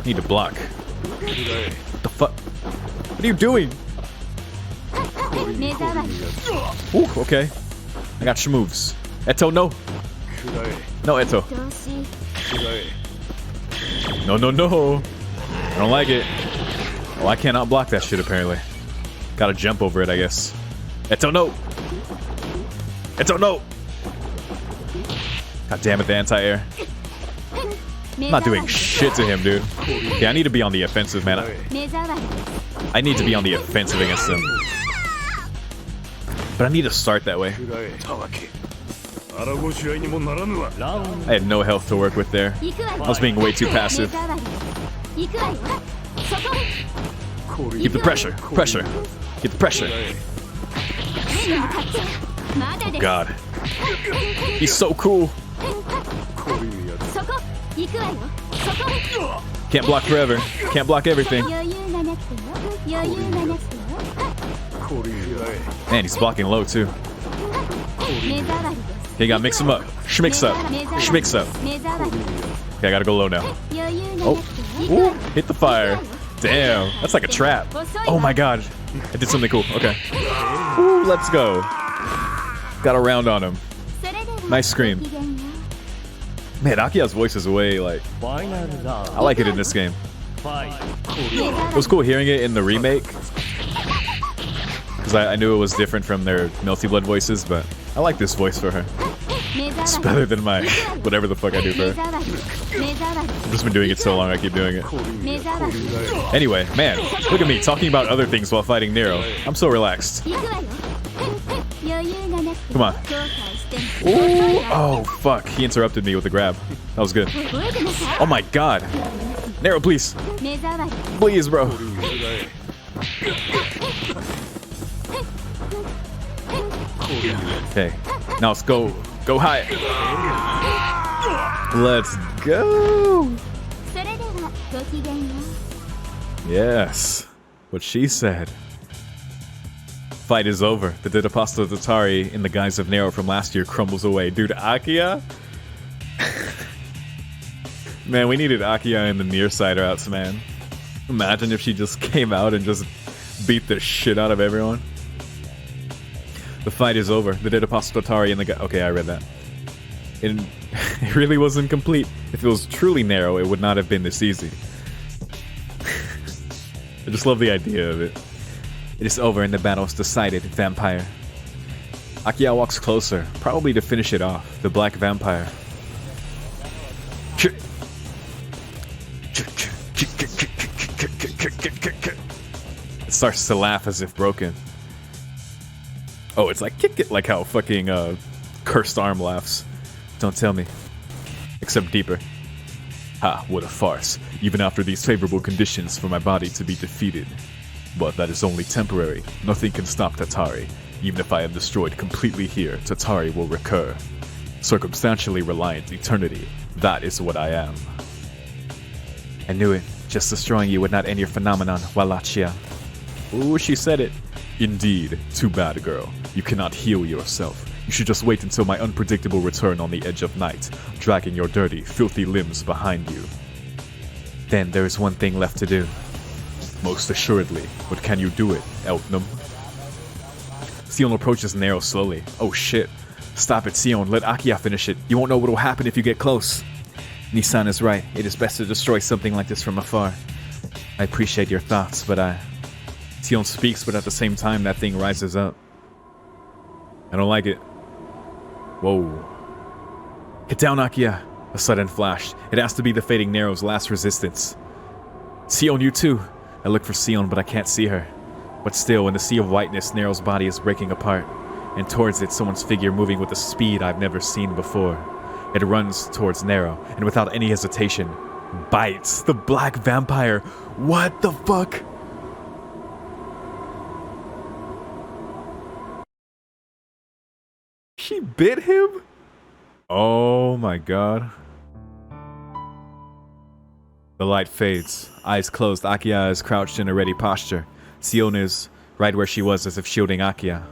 Need to block. What the fuck? What are you doing? Ooh, okay. I got your moves. Eto, no. No, Eto. No, no, no. I don't like it. Oh, I cannot block that shit, apparently. Gotta jump over it, I guess. Eto, no. Eto, no. God damn it, the anti-air. I'm not doing shit to him, dude. Yeah, I need to be on the offensive, man. I need to be on the offensive against him. But I need to start that way. I had no health to work with there. I was being way too passive. Keep the pressure. Pressure. Get the pressure. Oh God. He's so cool. Can't block forever. Can't block everything. Man, he's blocking low too. Okay, gotta mix him up. Schmix up. Schmix up. Okay, I gotta go low now. Oh. Ooh, hit the fire. Damn, that's like a trap. Oh my God. I did something cool. Okay. Ooh, let's go. Got a round on him. Nice scream. Man, Akiya's voice is way like... I like it in this game. It was cool hearing it in the remake. Because I knew it was different from their Melty Blood voices, but I like this voice for her. It's better than my whatever the fuck I do for her. I've just been doing it so long, I keep doing it. Anyway, man, look at me talking about other things while fighting Nero. I'm so relaxed. Come on. Ooh. Oh, fuck. He interrupted me with a grab. That was good. Oh my God. Nero, please. Please, bro. Okay. Now let's go. Go high. Let's go. Yes. What she said. Fight is over. The dead apostle Tatari in the guise of Nero from last year crumbles away. Dude, Akiya? Man, we needed Akiya in the near side routes, man. Imagine if she just came out and just beat the shit out of everyone. The fight is over. The dead apostle Tatari in the guy. Okay, I read that. It really wasn't complete. If it was truly Nero, it would not have been this easy. I just love the idea of it. It is over and the battle is decided, vampire. Akiya walks closer, probably to finish it off. The black vampire. It starts to laugh as if broken. Oh, it's like kick it, like how fucking cursed arm laughs. Don't tell me. Except deeper. Ha, what a farce. Even after these favorable conditions for my body to be defeated. But that is only temporary. Nothing can stop Tatari. Even if I am destroyed completely here, Tatari will recur. Circumstantially reliant eternity. That is what I am. I knew it. Just destroying you would not end your phenomenon, Wallachia. Ooh, she said it. Indeed. Too bad, girl. You cannot heal yourself. You should just wait until my unpredictable return on the edge of night, dragging your dirty, filthy limbs behind you. Then there is one thing left to do. Most assuredly. But can you do it, Eltnum? Sion approaches Nero slowly. Oh shit. Stop it, Sion. Let Akiya finish it. You won't know what will happen if you get close. Nissan is right. It is best to destroy something like this from afar. I appreciate your thoughts, but Sion speaks, but at the same time that thing rises up. I don't like it. Whoa. Get down, Akiya. A sudden flash. It has to be the fading Nero's last resistance. Sion, you too. I look for Sion, but I can't see her. But still, in the sea of whiteness, Nero's body is breaking apart. And towards it, someone's figure moving with a speed I've never seen before. It runs towards Nero, and without any hesitation, bites the black vampire. What the fuck? She bit him? Oh my god. The light fades. Eyes closed, Akiya is crouched in a ready posture. Sion is right where she was as if shielding Akiya.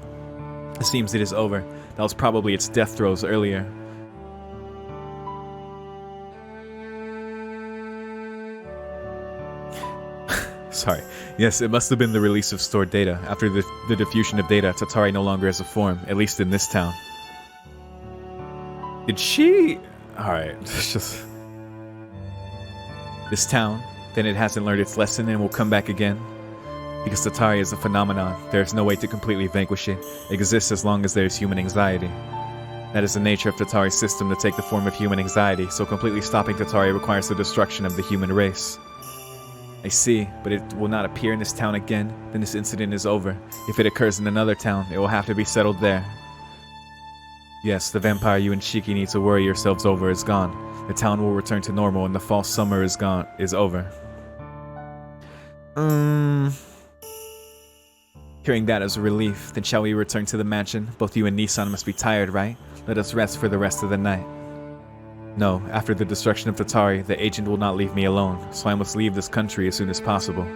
It seems it is over. That was probably its death throes earlier. Sorry. Yes, it must have been the release of stored data. After the diffusion of data, Tatari no longer has a form, at least in this town. Did she... Alright, it's just... This town, then it hasn't learned its lesson and will come back again. Because Tatari is a phenomenon, there is no way to completely vanquish it. It exists as long as there is human anxiety. That is the nature of Tatari's system to take the form of human anxiety, so completely stopping Tatari requires the destruction of the human race. I see, but it will not appear in this town again, then this incident is over. If it occurs in another town, it will have to be settled there. Yes, the vampire you and Shiki need to worry yourselves over is gone. The town will return to normal and the false summer is over. Hearing that is a relief. Then shall we return to the mansion? Both you and Nissan must be tired, right? Let us rest for the rest of the night. No, after the destruction of Tatari, the agent will not leave me alone, so I must leave this country as soon as possible.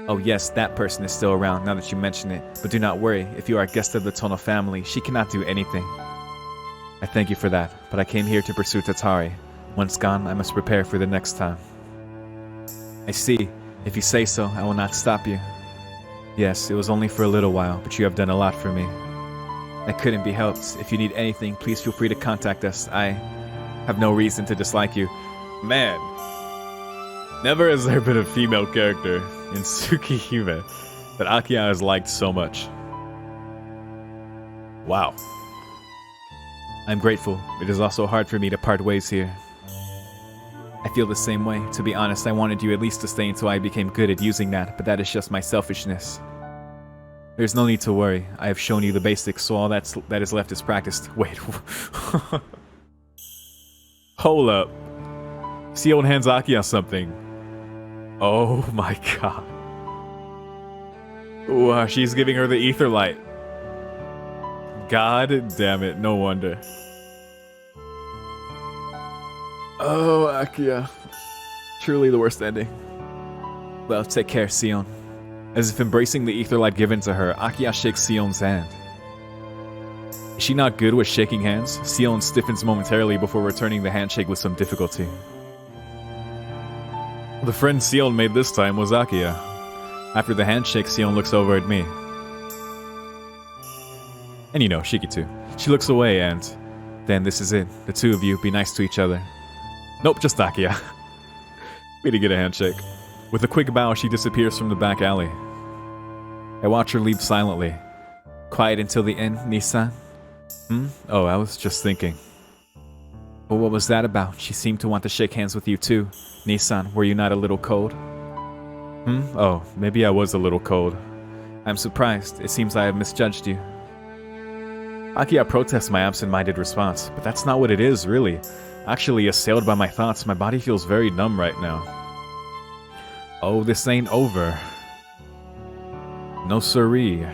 Oh yes, that person is still around now that you mention it, but do not worry, if you are a guest of the Tono family, she cannot do anything. I thank you for that, but I came here to pursue Tatari. Once gone, I must prepare for the next time. I see. If you say so, I will not stop you. Yes, it was only for a little while, but you have done a lot for me. That couldn't be helped. If you need anything, please feel free to contact us. I have no reason to dislike you. Man, never has there been a female character in Tsukihime that Akiya has liked so much. Wow. I'm grateful. It is also hard for me to part ways here. I feel the same way. To be honest, I wanted you at least to stay until I became good at using that, but that is just my selfishness. There's no need to worry. I have shown you the basics, so all that is left is practiced. Wait. Hold up. Sion hands Akiya something. Oh my god. Wow, she's giving her the ether light. God damn it, no wonder. Oh, Akiya. Truly the worst ending. Well, take care, Sion. As if embracing the ether light given to her, Akiya shakes Sion's hand. Is she not good with shaking hands? Sion stiffens momentarily before returning the handshake with some difficulty. The friend Sion made this time was Akiya. After the handshake, Sion looks over at me. And you know, Shiki too. She looks away and... Then this is it. The two of you, be nice to each other. Nope, just Akiya. We didn't get a handshake. With a quick bow, she disappears from the back alley. I watch her leave silently. Quiet until the end, Nissan? Oh, I was just thinking. Well, what was that about? She seemed to want to shake hands with you too. Nissan, were you not a little cold? Oh, maybe I was a little cold. I'm surprised. It seems I have misjudged you. Akiya protests my absent-minded response, but that's not what it is, really. Actually, assailed by my thoughts, my body feels very numb right now. Oh, this ain't over. No siree.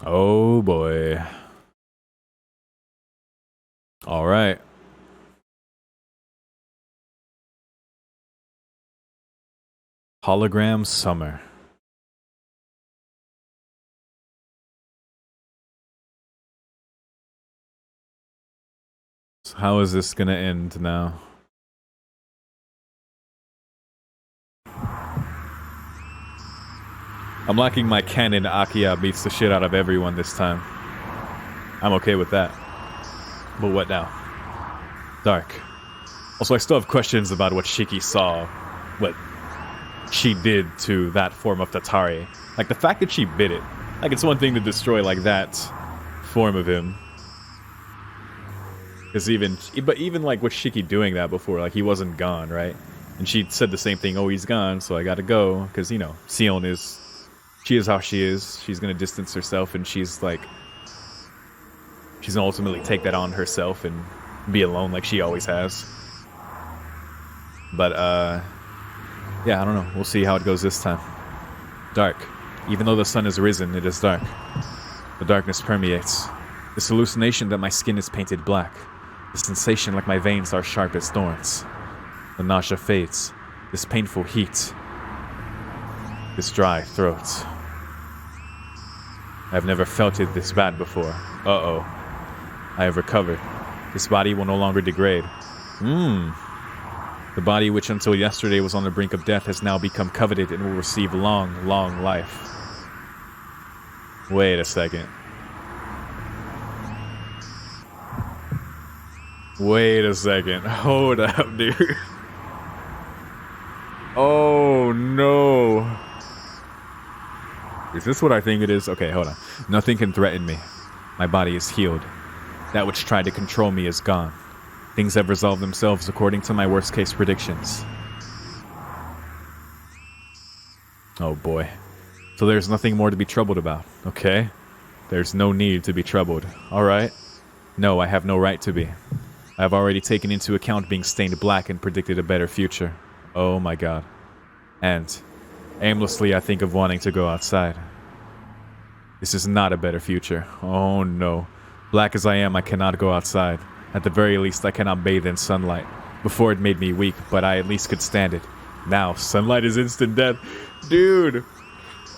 Oh boy. Alright. Hologram Summer. So how is this gonna end now? I'm liking my canon Akiya beats the shit out of everyone this time. I'm okay with that. But what now? Dark. Also, I still have questions about what Shiki saw. What she did to that form of Tatari. Like, the fact that she bit it. Like, it's one thing to destroy, like, that form of him. Because even, like, with Shiki doing that before, like, he wasn't gone, right? And she said the same thing, oh, he's gone, so I gotta go. Because, you know, Sion is... She is how she is. She's gonna distance herself, and she's, like... She's gonna ultimately take that on herself and be alone like she always has. But, yeah, I don't know. We'll see how it goes this time. Dark. Even though the sun has risen, it is dark. The darkness permeates. This hallucination that my skin is painted black. The sensation like my veins are sharp as thorns. The nausea fades. This painful heat. This dry throat. I've never felt it this bad before. Uh-oh. I have recovered. This body will no longer degrade. The body which until yesterday was on the brink of death has now become coveted and will receive long, long life. Wait a second. Wait a second. Hold up, dude. Oh, no. Is this what I think it is? Okay, hold on. Nothing can threaten me. My body is healed. That which tried to control me is gone. Things have resolved themselves according to my worst-case predictions. Oh boy. So there's nothing more to be troubled about, okay? There's no need to be troubled, alright? No, I have no right to be. I've already taken into account being stained black and predicted a better future. Oh my god. And aimlessly I think of wanting to go outside. This is not a better future. Oh no. Black as I am, I cannot go outside. At the very least, I cannot bathe in sunlight. Before it made me weak, but I at least could stand it. Now, sunlight is instant death. Dude!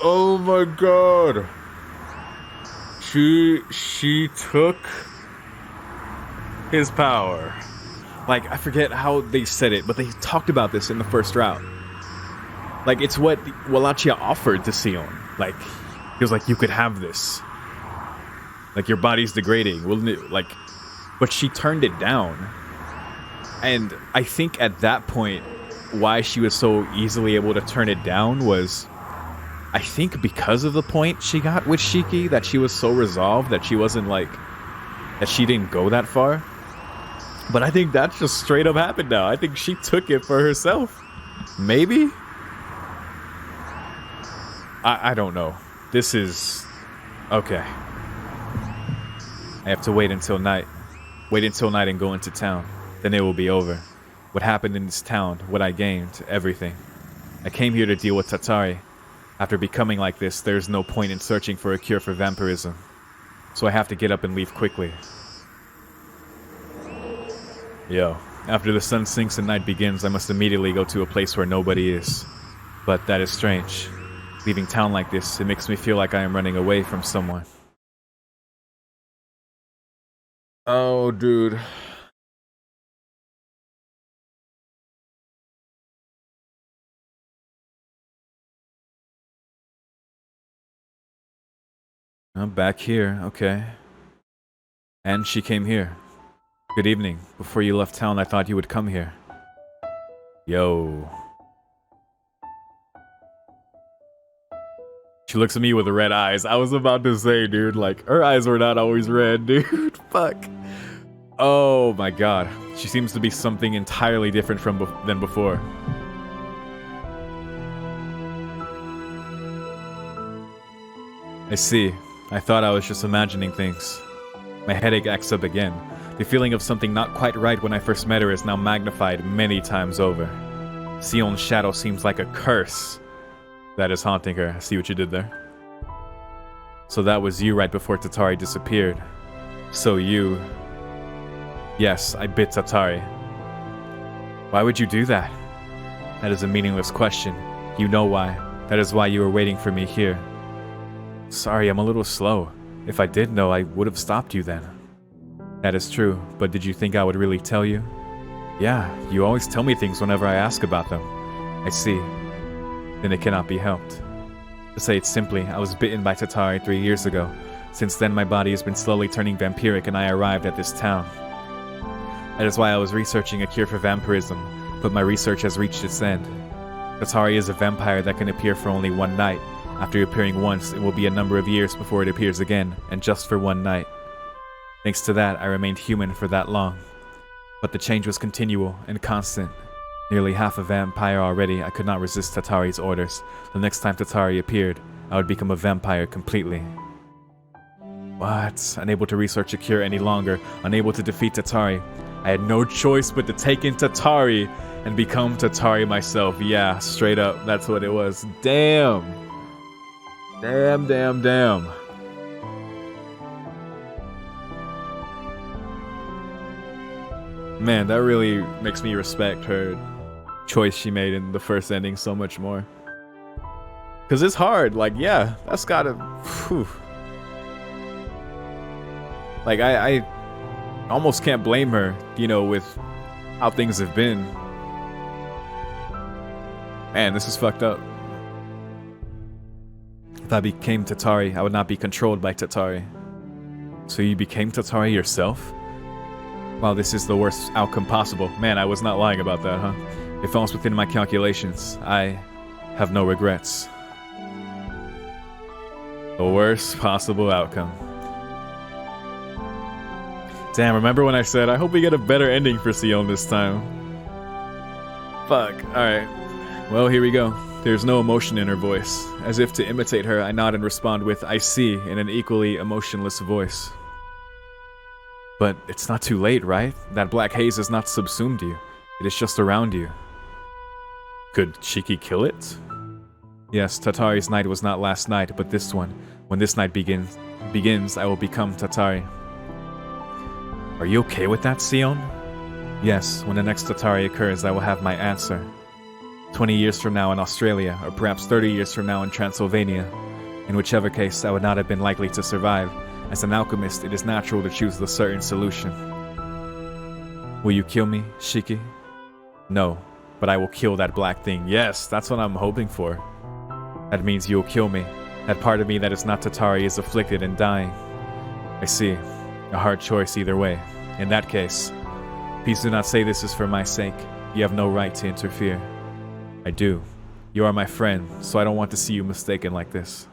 Oh my god! She took his power. Like, I forget how they said it, but they talked about this in the first route. Like, it's what Wallachia offered to Sion. Like, he was like, you could have this. Like, your body's degrading. Like, but she turned it down. And I think at that point, why she was so easily able to turn it down was, I think because of the point she got with Shiki, that she was so resolved that she wasn't like, that she didn't go that far. But I think that's just straight up happened now. I think she took it for herself. Maybe? I don't know. This is... okay. I have to wait until night. Wait until night and go into town. Then it will be over. What happened in this town, what I gained, everything. I came here to deal with Tatari. After becoming like this, there's no point in searching for a cure for vampirism. So I have to get up and leave quickly. Yo, after the sun sinks and night begins, I must immediately go to a place where nobody is. But that is strange. Leaving town like this, it makes me feel like I am running away from someone. Oh, dude. I'm back here, okay. And she came here. Good evening. Before you left town, I thought you would come here. Yo. She looks at me with red eyes. I was about to say, dude, like, her eyes were not always red, dude. Fuck. Oh my god. She seems to be something entirely different than before. I see. I thought I was just imagining things. My headache acts up again. The feeling of something not quite right when I first met her is now magnified many times over. Sion's shadow seems like a curse that is haunting her. I see what you did there. So that was you right before Tatari disappeared. So you... Yes, I bit Tatari. Why would you do that? That is a meaningless question. You know why. That is why you were waiting for me here. Sorry, I'm a little slow. If I did know, I would have stopped you then. That is true, but did you think I would really tell you? Yeah, you always tell me things whenever I ask about them. I see. Then it cannot be helped. To say it simply, I was bitten by Tatari 3 years ago. Since then, my body has been slowly turning vampiric and I arrived at this town. That is why I was researching a cure for vampirism, but my research has reached its end. Tatari is a vampire that can appear for only one night. After appearing once, it will be a number of years before it appears again, and just for one night. Thanks to that, I remained human for that long. But the change was continual and constant. Nearly half a vampire already, I could not resist Tatari's orders. The next time Tatari appeared, I would become a vampire completely. What? Unable to research a cure any longer, unable to defeat Tatari. I had no choice but to take in Tatari and become Tatari myself. Yeah, straight up, that's what it was. Damn. Damn, damn, damn. Man, that really makes me respect her choice she made in the first ending so much more. Because it's hard. Like, yeah, that's gotta... Whew. Like, I almost can't blame her, you know, with how things have been. Man, this is fucked up. If I became Tatari, I would not be controlled by Tatari. So you became Tatari yourself? Wow, this is the worst outcome possible. Man, I was not lying about that, huh? It falls within my calculations. I have no regrets. The worst possible outcome. Damn, remember when I said, I hope we get a better ending for Sion this time? Fuck, alright. Well, here we go. There's no emotion in her voice. As if to imitate her, I nod and respond with, I see, in an equally emotionless voice. But it's not too late, right? That black haze has not subsumed you. It is just around you. Could Shiki kill it? Yes, Tatari's night was not last night, but this one. When this night begins, I will become Tatari. Are you okay with that, Sion? Yes, when the next Tatari occurs, I will have my answer. 20 years from now in Australia, or perhaps 30 years from now in Transylvania. In whichever case, I would not have been likely to survive. As an alchemist, it is natural to choose the certain solution. Will you kill me, Shiki? No, but I will kill that black thing. Yes, that's what I'm hoping for. That means you'll kill me. That part of me that is not Tatari is afflicted and dying. I see. A hard choice either way. In that case, please do not say this is for my sake. You have no right to interfere. I do. You are my friend, so I don't want to see you mistaken like this.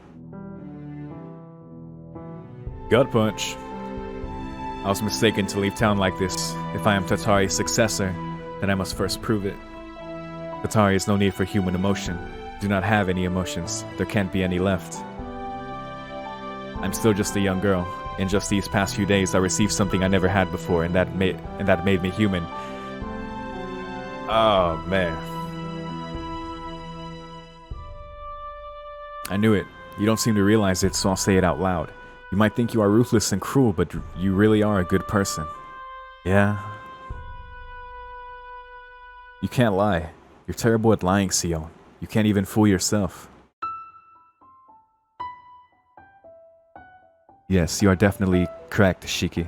Gut punch. I was mistaken to leave town like this. If I am Tatari's successor, then I must first prove it. Tatari has no need for human emotion. Do not have any emotions. There can't be any left. I'm still just a young girl. In just these past few days, I received something I never had before, and that made me human. Oh, man. I knew it. You don't seem to realize it, so I'll say it out loud. You might think you are ruthless and cruel, but you really are a good person. Yeah? You can't lie. You're terrible at lying, Sion. You can't even fool yourself. Yes, you are definitely correct, Shiki.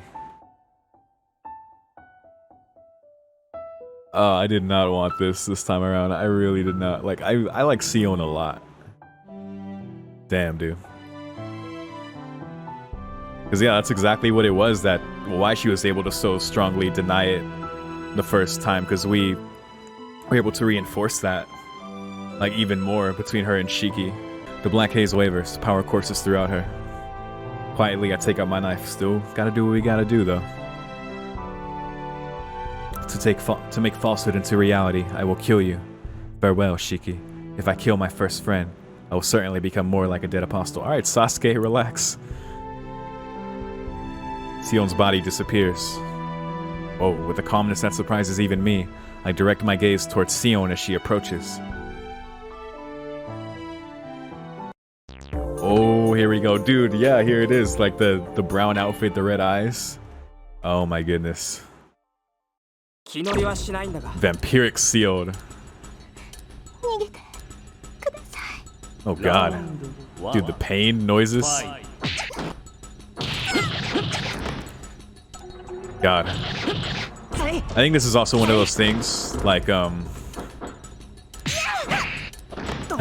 Oh, I did not want this time around. I really did not. Like, I like Sion a lot. Damn, dude. Because, yeah, that's exactly what it was why she was able to so strongly deny it the first time. Because we were able to reinforce that, like, even more between her and Shiki. The black haze wavers, power courses throughout her. Quietly, I take out my knife. Still, gotta do what we gotta do, though. To make falsehood into reality, I will kill you. Farewell, Shiki. If I kill my first friend, I will certainly become more like a dead apostle. Alright, Sasuke, relax. Sion's body disappears. Oh, with a calmness that surprises even me, I direct my gaze towards Sion as she approaches. Oh, here we go. Dude, yeah, here it is. Like the brown outfit, the red eyes. Oh my goodness. Vampiric sealed. Oh god. Dude, the pain noises. God. I think this is also one of those things, like,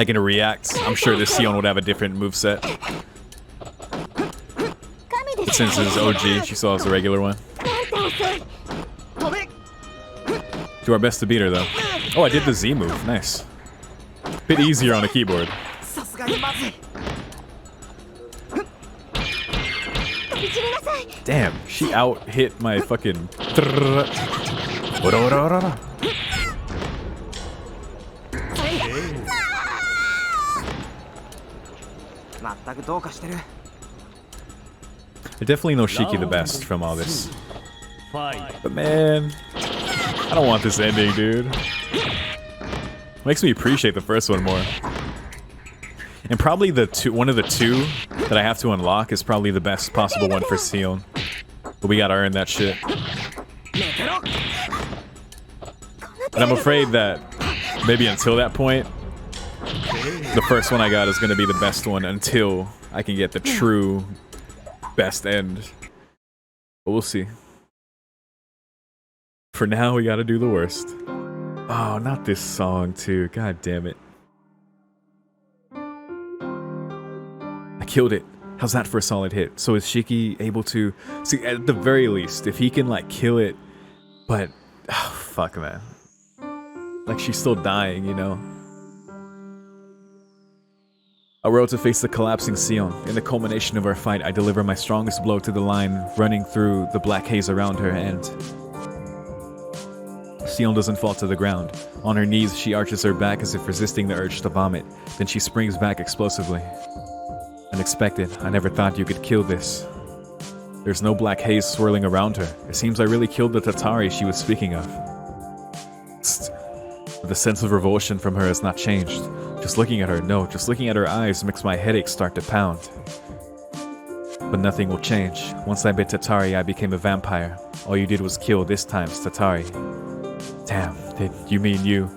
in a react, I'm sure this Sion would have a different moveset. But since this is OG, she still has the regular one. Do our best to beat her, though. Oh, I did the Z move. Nice. Bit easier on the keyboard. Damn, she out-hit my fucking... I definitely know Shiki the best from all this. But man, I don't want this ending, dude. Makes me appreciate the first one more. And probably one of the two that I have to unlock is probably the best possible one for Sion. But we gotta earn that shit. And I'm afraid that maybe until that point, the first one I got is gonna be the best one until I can get the true best end. But we'll see. For now, we gotta do the worst. Oh, not this song too. God damn it. I killed it. How's that for a solid hit? So is Shiki able to... See, at the very least, if he can, like, kill it... But... Oh, fuck, man. Like, she's still dying, you know? I rode to face the collapsing Sion. In the culmination of our fight, I deliver my strongest blow to the line, running through the black haze around her, and... Sion doesn't fall to the ground. On her knees, she arches her back as if resisting the urge to vomit. Then she springs back explosively. Unexpected. I never thought you could kill this. There's no black haze swirling around her. It seems I really killed the Tatari she was speaking of. The sense of revulsion from her has not changed. Just looking at her eyes makes my headache start to pound. But nothing will change. Once I bit Tatari, I became a vampire. All you did was kill this time's Tatari. Damn, you mean you?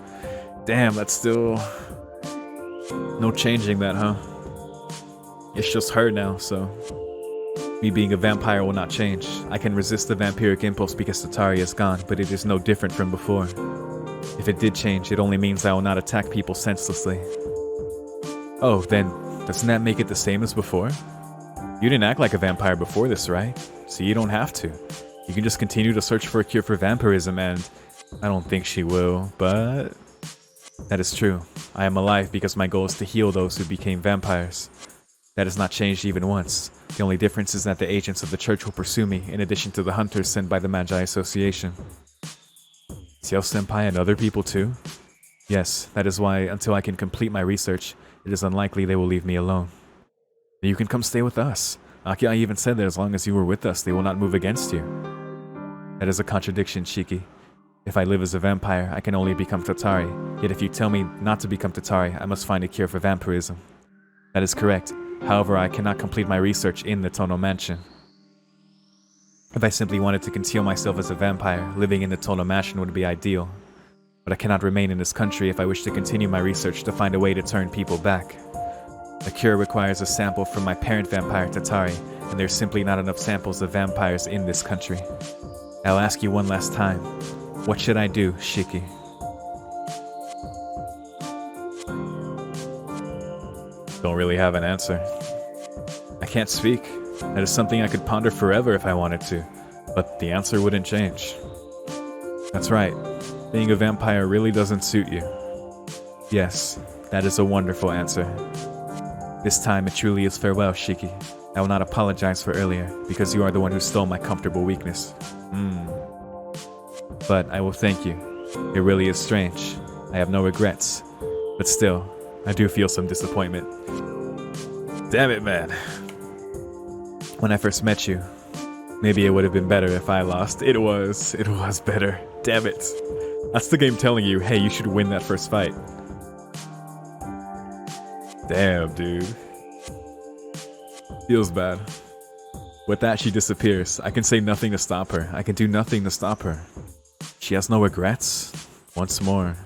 Damn, that's still... No changing that, huh? It's just her now, so... Me being a vampire will not change. I can resist the vampiric impulse because Tatari is gone, but it is no different from before. If it did change, it only means I will not attack people senselessly. Oh, then, doesn't that make it the same as before? You didn't act like a vampire before this, right? So you don't have to. You can just continue to search for a cure for vampirism and... I don't think she will, but... That is true. I am alive because my goal is to heal those who became vampires. That has not changed even once. The only difference is that the agents of the church will pursue me, in addition to the hunters sent by the Magi Association. Xiao-senpai and other people too? Yes, that is why, until I can complete my research, it is unlikely they will leave me alone. You can come stay with us. Akia even said that as long as you were with us, they will not move against you. That is a contradiction, Shiki. If I live as a vampire, I can only become Tatari. Yet if you tell me not to become Tatari, I must find a cure for vampirism. That is correct. However, I cannot complete my research in the Tono Mansion. If I simply wanted to conceal myself as a vampire, living in the Tono Mansion would be ideal. But I cannot remain in this country if I wish to continue my research to find a way to turn people back. The cure requires a sample from my parent vampire Tatari, and there's simply not enough samples of vampires in this country. I'll ask you one last time. What should I do, Shiki? Don't really have an answer. I can't speak. That is something I could ponder forever if I wanted to, but the answer wouldn't change. That's right. Being a vampire really doesn't suit you. Yes, that is a wonderful answer. This time it truly is farewell, Shiki. I will not apologize for earlier, because you are the one who stole my comfortable weakness. But I will thank you. It really is strange. I have no regrets. But still, I do feel some disappointment. Damn it, man. When I first met you, maybe it would have been better if I lost. It was better. Damn it. That's the game telling you, hey, you should win that first fight. Damn, dude. Feels bad. With that, she disappears. I can say nothing to stop her. I can do nothing to stop her. She has no regrets? Once more.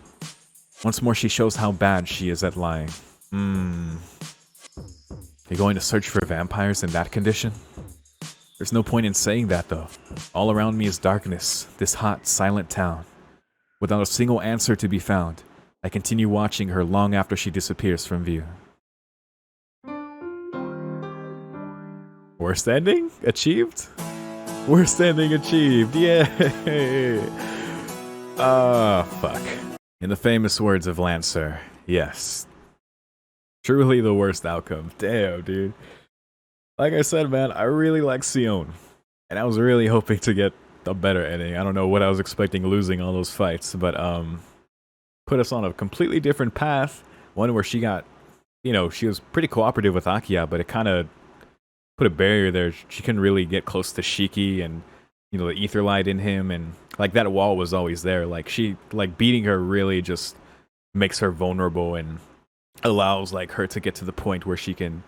Once more, she shows how bad she is at lying. You're going to search for vampires in that condition? There's no point in saying that, though. All around me is darkness, this hot, silent town. Without a single answer to be found, I continue watching her long after she disappears from view. Worst ending? Achieved? Worst ending achieved, yay! Fuck. In the famous words of Lancer, yes. Truly the worst outcome. Damn, dude. Like I said, man, I really like Sion. And I was really hoping to get a better ending. I don't know what I was expecting losing all those fights, but put us on a completely different path. One where she got, she was pretty cooperative with Akia, but it kind of put a barrier there. She couldn't really get close to Shiki and, the ether light in him, and like that wall was always there. Like beating her really just makes her vulnerable and allows like her to get to the point where she can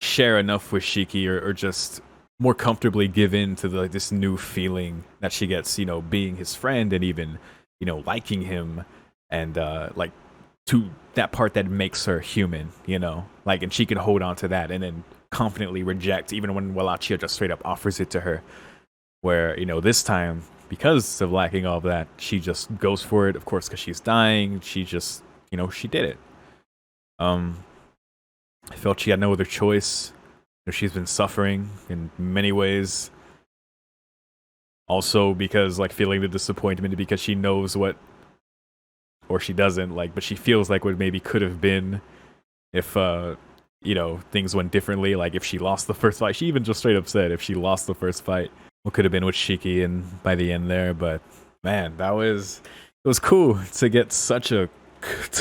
share enough with Shiki or just more comfortably give in to this new feeling that she gets, being his friend and even, liking him and to that part that makes her human, and she can hold on to that and then confidently reject even when Wallachia just straight up offers it to her. Where, this time, because of lacking all of that, she just goes for it, of course, because she's dying. She just, she did it. I felt she had no other choice. She's been suffering in many ways. Also because, feeling the disappointment because she knows what, or she doesn't, but she feels like what maybe could have been if, things went differently. Like, if she lost the first fight. She even just straight up said if she lost the first fight, what could have been with Shiki and by the end there, but Man, it was cool to get to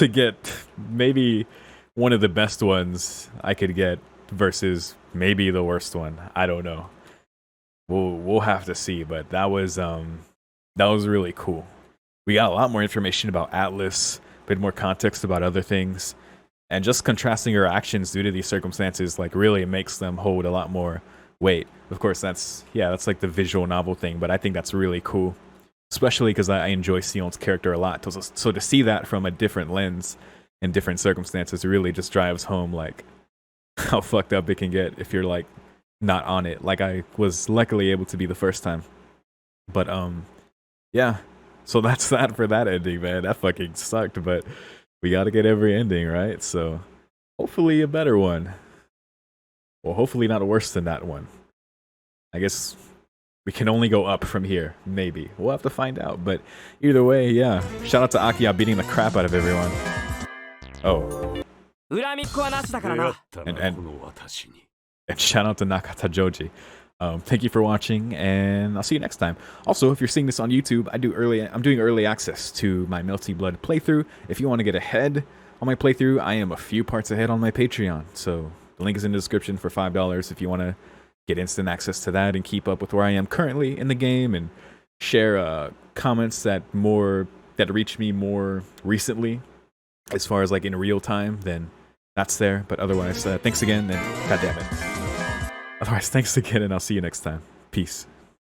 get maybe one of the best ones I could get versus maybe the worst one. I don't know. We'll have to see, but that was really cool. We got a lot more information about Atlas, a bit more context about other things, and just contrasting your actions due to these circumstances like really makes them hold a lot more weight. Of course, that's like the visual novel thing, but I think that's really cool, especially because I enjoy Sion's character a lot. So to see that from a different lens in different circumstances really just drives home like how fucked up it can get if you're like not on it. Like I was luckily able to be the first time, but yeah. So that's that for that ending, man. That fucking sucked, but we got to get every ending right. So hopefully a better one. Well, hopefully not worse than that one. I guess we can only go up from here. Maybe we'll have to find out. But either way, yeah. Shout out to Akiya beating the crap out of everyone. Oh, and shout out to Nakata Joji. Thank you for watching, and I'll see you next time. Also, if you're seeing this on YouTube, I'm doing early access to my Melty Blood playthrough. If you want to get ahead on my playthrough, I am a few parts ahead on my Patreon. So the link is in the description for $5 if you want to get instant access to that and keep up with where I am currently in the game and share comments that reach me more recently, as far as like in real time. Then that's there. But otherwise, thanks again, and goddamn it. Otherwise, thanks again, and I'll see you next time. Peace.